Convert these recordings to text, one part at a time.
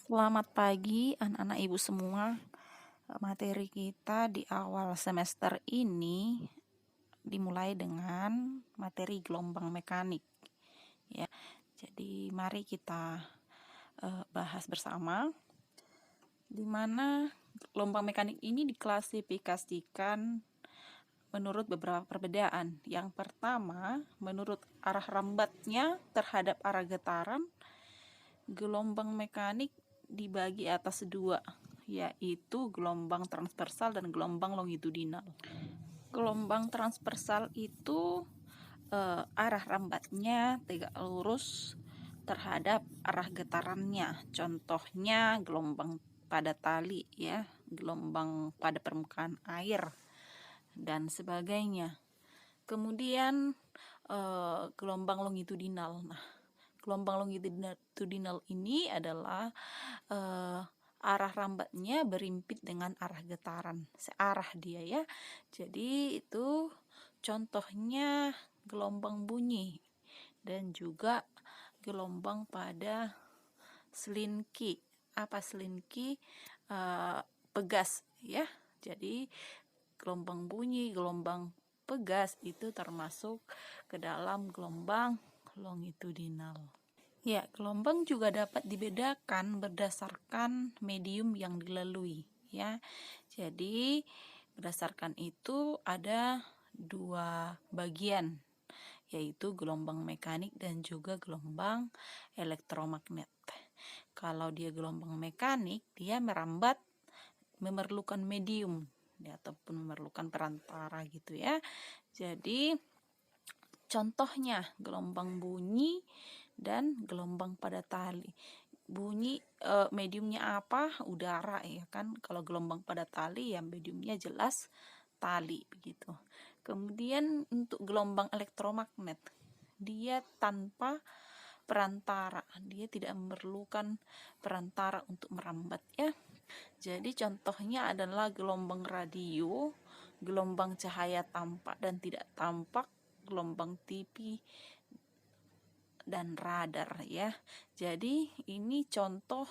Selamat pagi anak-anak ibu semua. Materi kita di awal semester ini dimulai dengan materi gelombang mekanik ya. Jadi mari kita bahas bersama di mana gelombang mekanik ini diklasifikasikan menurut beberapa perbedaan. Yang pertama, menurut arah rambatnya terhadap arah getaran, gelombang mekanik dibagi atas dua, yaitu gelombang transversal dan gelombang longitudinal. Gelombang transversal itu arah rambatnya tegak lurus terhadap arah getarannya. Contohnya gelombang pada tali ya, gelombang pada permukaan air dan sebagainya. Kemudian gelombang longitudinal. Nah, gelombang longitudinal ini adalah arah rambatnya berimpit dengan arah getaran, searah dia ya. Jadi itu contohnya gelombang bunyi dan juga gelombang pada selinki. Apa selinki? Pegas ya. Jadi gelombang bunyi, gelombang pegas itu termasuk ke dalam gelombang longitudinal. Ya, gelombang juga dapat dibedakan berdasarkan medium yang dilalui ya. Jadi berdasarkan itu ada dua bagian, yaitu gelombang mekanik dan juga gelombang elektromagnet. Kalau dia gelombang mekanik, dia merambat memerlukan medium ya, ataupun memerlukan perantara gitu ya. Jadi contohnya gelombang bunyi dan gelombang pada tali. Bunyi mediumnya apa? Udara ya kan. Kalau gelombang pada tali ya mediumnya jelas tali begitu. Kemudian untuk gelombang elektromagnet, dia tanpa perantara, dia tidak memerlukan perantara untuk merambat ya. Jadi contohnya adalah gelombang radio, gelombang cahaya tampak dan tidak tampak, gelombang TV dan radar ya. Jadi ini contoh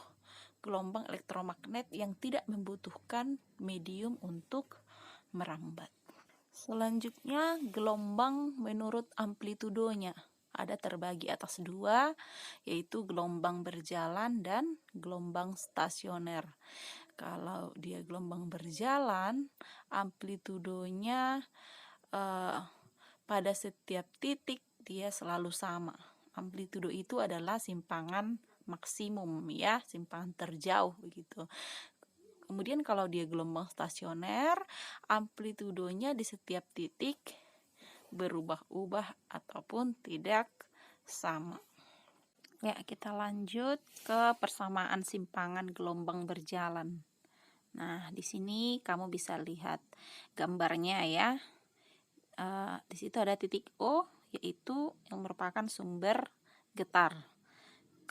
gelombang elektromagnet yang tidak membutuhkan medium untuk merambat. Selanjutnya gelombang menurut amplitudonya ada terbagi atas dua, yaitu gelombang berjalan dan gelombang stasioner. Kalau dia gelombang berjalan, amplitudonya pada setiap titik dia selalu sama. Amplitudo itu adalah simpangan maksimum ya, simpangan terjauh begitu. Kemudian kalau dia gelombang stasioner, amplitudonya di setiap titik berubah-ubah ataupun tidak sama. Ya, kita lanjut ke persamaan simpangan gelombang berjalan. Nah, di sini kamu bisa lihat gambarnya ya. Di situ ada titik O, yaitu yang merupakan sumber getar.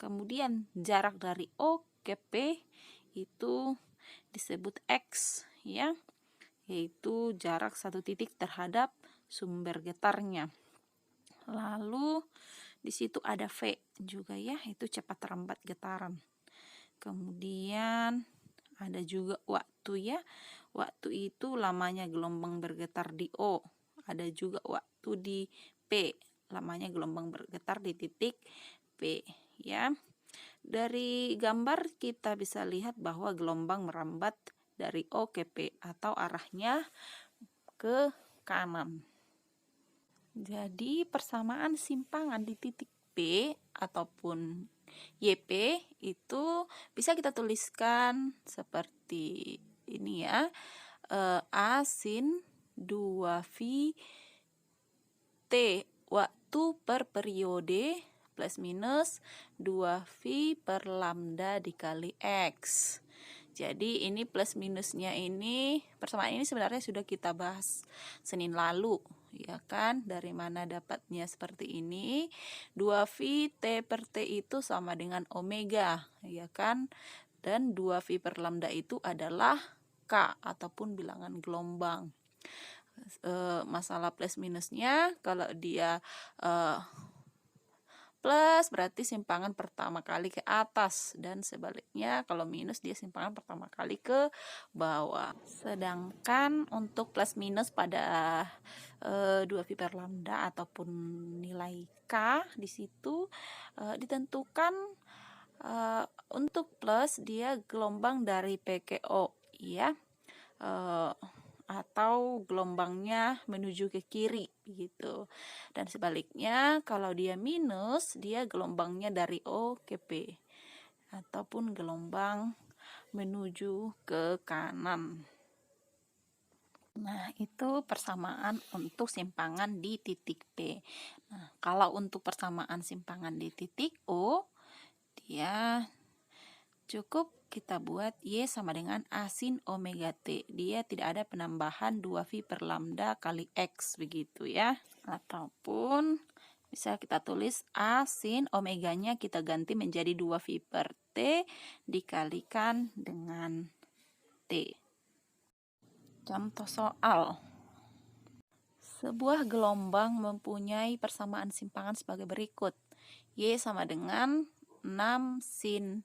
Kemudian jarak dari O ke P itu disebut X ya, yaitu jarak satu titik terhadap sumber getarnya. Lalu di situ ada V juga ya, itu cepat rambat getaran. Kemudian ada juga waktu ya. Waktu itu lamanya gelombang bergetar di O. Ada juga waktu di P, lamanya gelombang bergetar di titik P ya. Dari gambar kita bisa lihat bahwa gelombang merambat dari O ke P atau arahnya ke kanan. Jadi persamaan simpangan di titik P ataupun YP itu bisa kita tuliskan seperti ini ya. A sin 2V T waktu per periode plus minus 2V per lambda dikali X. Jadi ini plus minusnya ini, persamaan ini sebenarnya sudah kita bahas Senin lalu ya kan. Dari mana dapatnya seperti ini? 2V T per T itu sama dengan omega ya kan. Dan 2V per lambda itu adalah K ataupun bilangan gelombang. Masalah plus minusnya kalau dia plus berarti simpangan pertama kali ke atas, dan sebaliknya kalau minus dia simpangan pertama kali ke bawah. Sedangkan untuk plus minus pada 2V per lambda ataupun nilai K di situ ditentukan untuk plus dia gelombang dari P ke O, ya. Atau gelombangnya menuju ke kiri gitu. Dan sebaliknya kalau dia minus, dia gelombangnya dari O ke P ataupun gelombang menuju ke kanan. Nah, itu persamaan untuk simpangan di titik P. Nah, kalau untuk persamaan simpangan di titik O, dia cukup kita buat Y sama dengan A sin omega T. Dia tidak ada penambahan 2V per lambda kali X begitu ya. Ataupun bisa kita tulis A sin omeganya kita ganti menjadi 2V per T dikalikan dengan T. Contoh soal. Sebuah gelombang mempunyai persamaan simpangan sebagai berikut. Y sama dengan 6 sin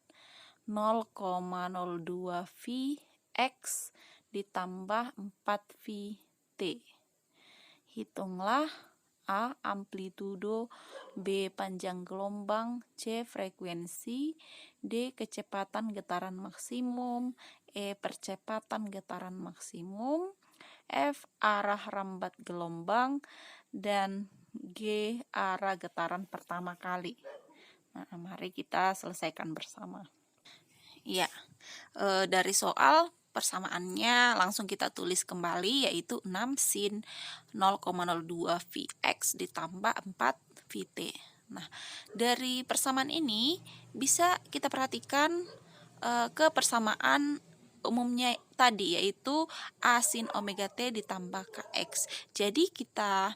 0,02 V X ditambah 4 V T. Hitunglah A amplitudo, B panjang gelombang, C frekuensi, D kecepatan getaran maksimum, E percepatan getaran maksimum, F arah rambat gelombang, dan G arah getaran pertama kali. Nah, mari kita selesaikan bersama. Ya, dari soal persamaannya langsung kita tulis kembali, yaitu 6 sin 0,02 Vx ditambah 4 Vt. Nah, dari persamaan ini bisa kita perhatikan ke persamaan umumnya tadi, yaitu A sin omega T ditambah Kx. Jadi kita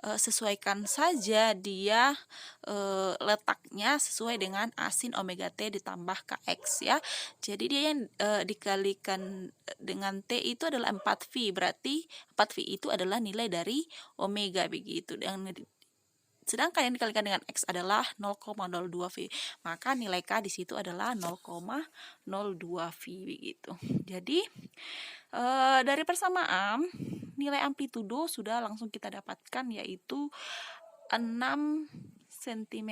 sesuaikan saja dia letaknya sesuai dengan A sin omega T ditambah Kx ya. Jadi dia yang dikalikan dengan T itu adalah 4V, berarti 4V itu adalah nilai dari omega begitu. Dan sedangkan yang dikalikan dengan X adalah 0,02 V. Maka nilai K di situ adalah 0,02 V begitu. Jadi dari persamaan nilai amplitudo sudah langsung kita dapatkan, yaitu 6 cm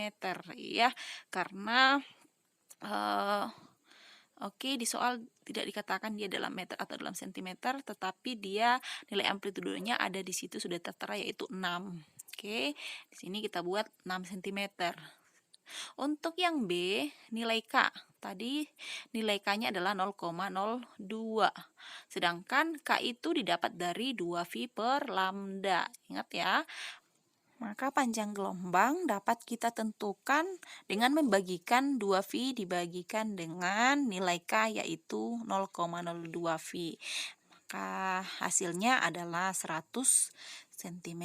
ya. Karena oke, di soal tidak dikatakan dia dalam meter atau dalam sentimeter, tetapi dia nilai amplitudonya ada di situ sudah tertera, yaitu 6. Oke, di sini kita buat 6 cm. Untuk yang B, nilai K. Tadi nilai K-nya adalah 0,02. Sedangkan K itu didapat dari 2V per lambda. Ingat ya. Maka panjang gelombang dapat kita tentukan dengan membagikan 2V dibagikan dengan nilai K, yaitu 0,02 V. Maka hasilnya adalah 100 cm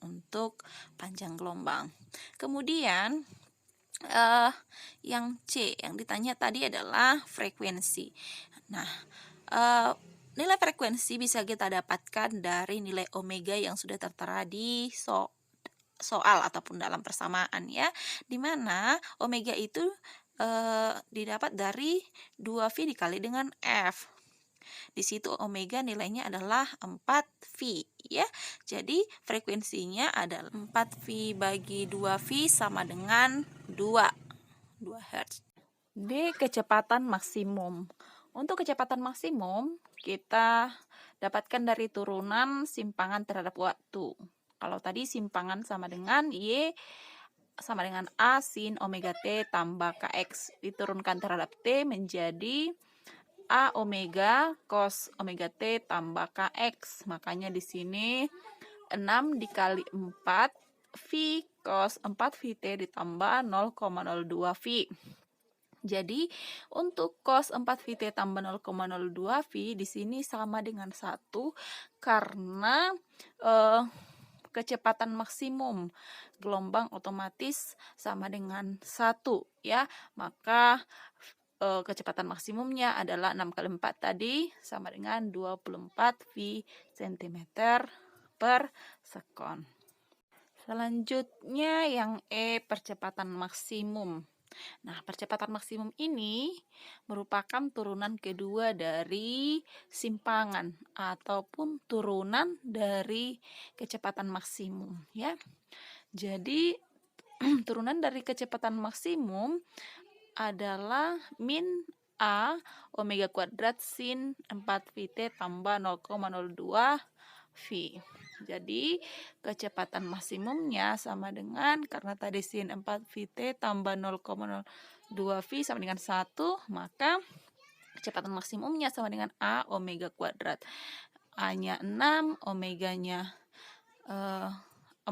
untuk panjang gelombang. Kemudian yang C yang ditanya tadi adalah frekuensi. Nah, nilai frekuensi bisa kita dapatkan dari nilai omega yang sudah tertera di soal ataupun dalam persamaan ya, dimana omega itu didapat dari 2V dikali dengan F. Di situ omega nilainya adalah 4V ya. Jadi frekuensinya adalah 4V bagi 2V sama dengan 2 Hz. D kecepatan maksimum. Untuk kecepatan maksimum kita dapatkan dari turunan simpangan terhadap waktu. Kalau tadi simpangan sama dengan Y sama dengan A sin omega T tambah Kx, diturunkan terhadap T menjadi A omega cos omega T tambah Kx. Makanya di sini 6 dikali 4 V cos 4 Vt ditambah 0,02 V. Jadi untuk cos 4 Vt tambah 0,02 V di sini sama dengan 1 karena kecepatan maksimum gelombang otomatis sama dengan 1 ya. Maka kecepatan maksimumnya adalah 6 kali 4 tadi sama dengan 24 V cm per sekon. Selanjutnya yang E, percepatan maksimum. Nah, percepatan maksimum ini merupakan turunan kedua dari simpangan ataupun turunan dari kecepatan maksimum ya. Jadi turunan dari kecepatan maksimum adalah min A omega kuadrat sin 4Vt tambah 0,02 V. Jadi kecepatan maksimumnya sama dengan, karena tadi sin 4Vt tambah 0,02 V sama dengan 1, maka kecepatan maksimumnya sama dengan A omega kuadrat. A-nya 6, omeganya 4,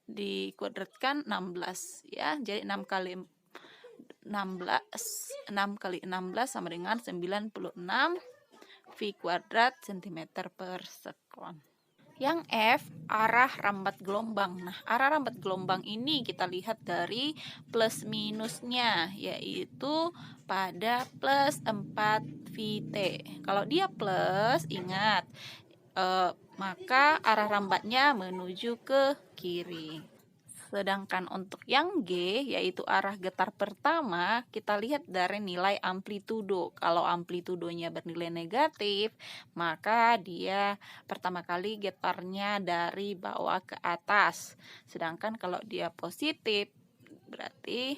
dikuadratkan 16 ya. Jadi 6 kali 16 sama dengan 96 V kuadrat cm per sekon. Yang F, arah rambat gelombang. Nah, arah rambat gelombang ini kita lihat dari plus minusnya, yaitu pada plus 4 Vt. Kalau dia plus, ingat, maka arah rambatnya menuju ke kiri. Sedangkan untuk yang G, yaitu arah getar pertama, kita lihat dari nilai amplitudo. Kalau amplitudonya bernilai negatif, maka dia pertama kali getarnya dari bawah ke atas. Sedangkan kalau dia positif, berarti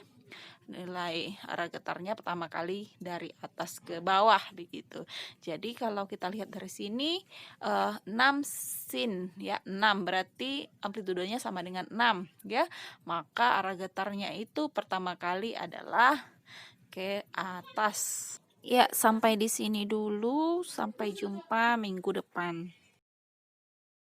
nilai arah getarnya pertama kali dari atas ke bawah begitu. Jadi kalau kita lihat dari sini 6 sin ya, 6 berarti amplitudonya sama dengan 6 ya. Maka arah getarnya itu pertama kali adalah ke atas. Ya, sampai di sini dulu. Sampai jumpa minggu depan.